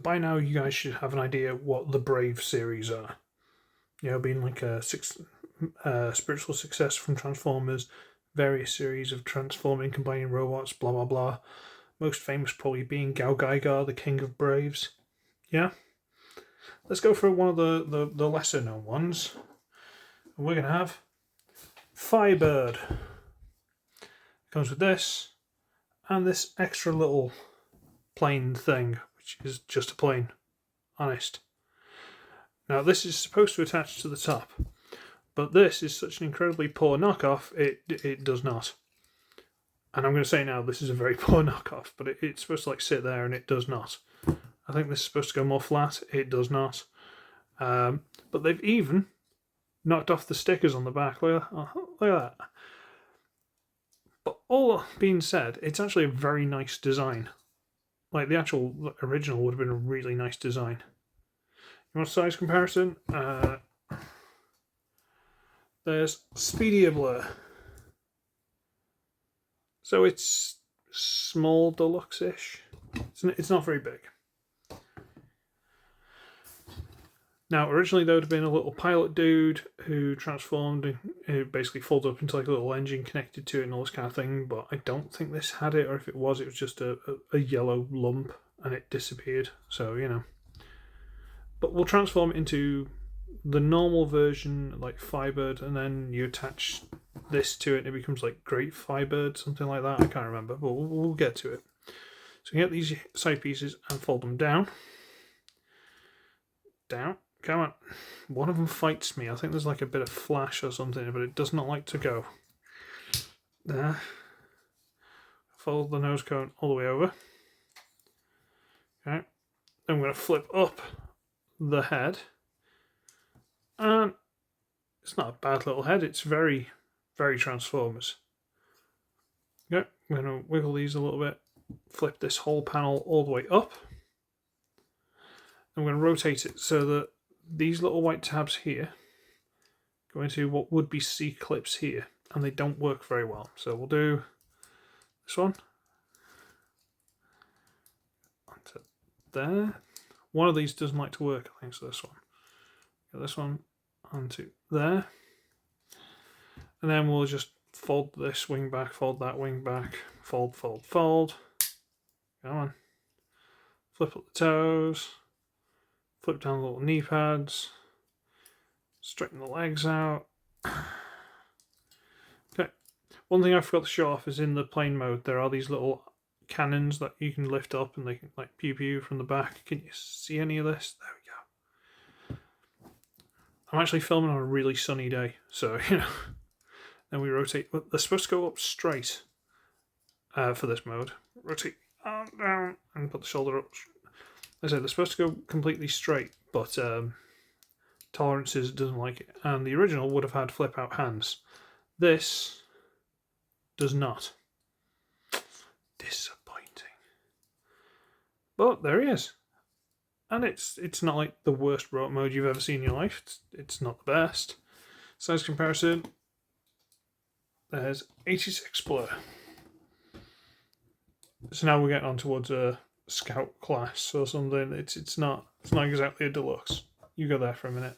by now you guys should have an idea what the Brave series are. You know, being like a spiritual success from Transformers, various series of transforming, combining robots, blah blah blah. Most famous probably being Gal Gaigar, the King of Braves. Yeah? Let's go for one of the lesser known ones. And we're going to have FiBird. Comes with this, and this extra little plane thing, which is just a plane. Honest. Now this is supposed to attach to the top, but this is such an incredibly poor knockoff, it does not. And I'm going to say now, this is a very poor knockoff, but it's supposed to like sit there, and it does not. I think this is supposed to go more flat, it does not. But they've even knocked off the stickers on the back. Look at that. But all being said, it's actually a very nice design. Like, the actual original would have been a really nice design. You want a size comparison? There's Speedy Blur. So it's small deluxe-ish. It's not very big. Now, originally there would have been a little pilot dude who transformed, who basically folded up into like a little engine connected to it and all this kind of thing, but I don't think this had it, or if it was just a yellow lump and it disappeared, so, you know. But we'll transform it into the normal version, like FiBird, and then you attach this to it and it becomes like Great FiBird, something like that, I can't remember, but we'll get to it. So you get these side pieces and fold them down. Down. Come on. One of them fights me. I think there's like a bit of flash or something, but it does not like to go. There. Fold the nose cone all the way over. Okay. Then I'm going to flip up the head. And it's not a bad little head. It's very, very Transformers. Okay. I'm going to wiggle these a little bit. Flip this whole panel all the way up. I'm going to rotate it so that these little white tabs here go into what would be C-clips here, and they don't work very well. So we'll do this one onto there. One of these doesn't like to work, I think, so this one. Get this one onto there. And then we'll just fold this wing back, fold that wing back, fold, fold, fold. Come on. Flip up the toes. Flip down the little knee pads, straighten the legs out. Okay, one thing I forgot to show off is in the plane mode there are these little cannons that you can lift up and they can like pew pew from the back. Can you see any of this? There we go. I'm actually filming on a really sunny day, so you know. Then we rotate. They're supposed to go up straight for this mode. Rotate arm down and put the shoulder up. I said they're supposed to go completely straight, but Tolerances doesn't like it. And the original would have had flip out hands. This does not. Disappointing. But there he is. And it's not like the worst robot mode you've ever seen in your life. It's not the best. Size comparison. There's 86 Blur. So now we're getting on towards a Scout class or something. It's not exactly a deluxe. You go there for a minute.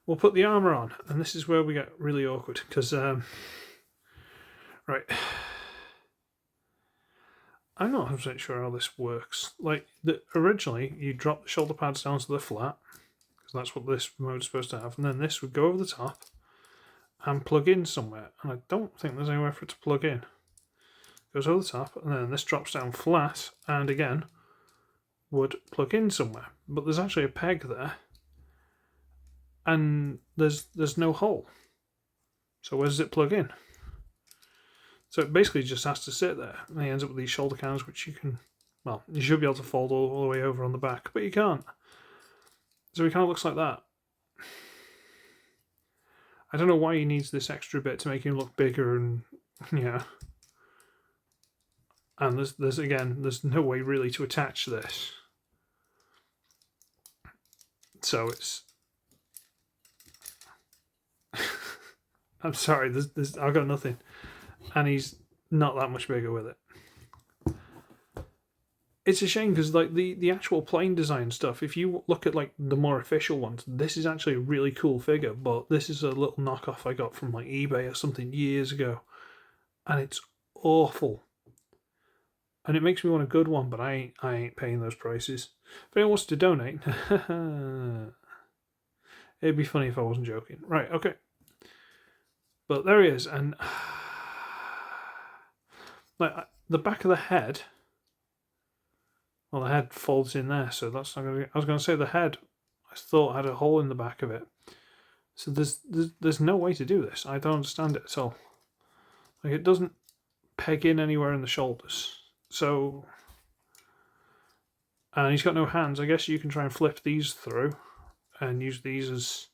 We'll put the armor on, and this is where we get really awkward because right, I'm not 100% sure how this works. Like originally you drop the shoulder pads down to the flat because that's what this mode is supposed to have, and then this would go over the top and plug in somewhere, and I don't think there's anywhere for it to plug in. Goes over the top, and then this drops down flat, and again, would plug in somewhere. But there's actually a peg there, and there's no hole. So where does it plug in? So it basically just has to sit there, and he ends up with these shoulder cans, which you can, well, you should be able to fold all the way over on the back, but you can't. So he kind of looks like that. I don't know why he needs this extra bit to make him look bigger, and yeah. And there's no way really to attach this. So it's... I'm sorry, I've got nothing. And he's not that much bigger with it. it's a shame because like the actual plane design stuff, if you look at like the more official ones, this is actually a really cool figure, but this is a little knockoff I got from like eBay or something years ago, and it's awful. And it makes me want a good one, but I ain't paying those prices. If anyone wants to donate, it'd be funny if I wasn't joking. Right, okay. But there he is, and like the back of the head. Well, the head folds in there, so that's not going to. I was going to say the head. I thought had a hole in the back of it. So there's no way to do this. I don't understand it at all. Like it doesn't peg in anywhere in the shoulders. So, and he's got no hands. I guess you can try and flip these through, and use these as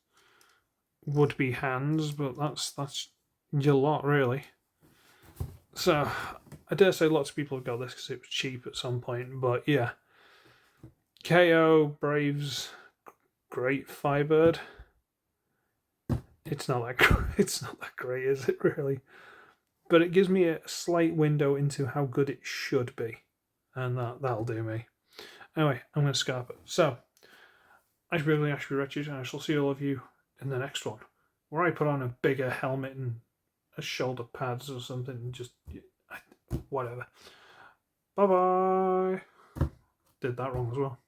would-be hands, but that's your lot really. So, I dare say lots of people have got this because it was cheap at some point, but yeah. KO Brave's Great FighBird. It's not that great, is it really? But it gives me a slight window into how good it should be, and that'll do me. Anyway, I'm going to scarp it. So, I should be ugly, I should be wretched, and I shall see all of you in the next one, where I put on a bigger helmet and a shoulder pads or something, and just whatever. Bye bye. Did that wrong as well.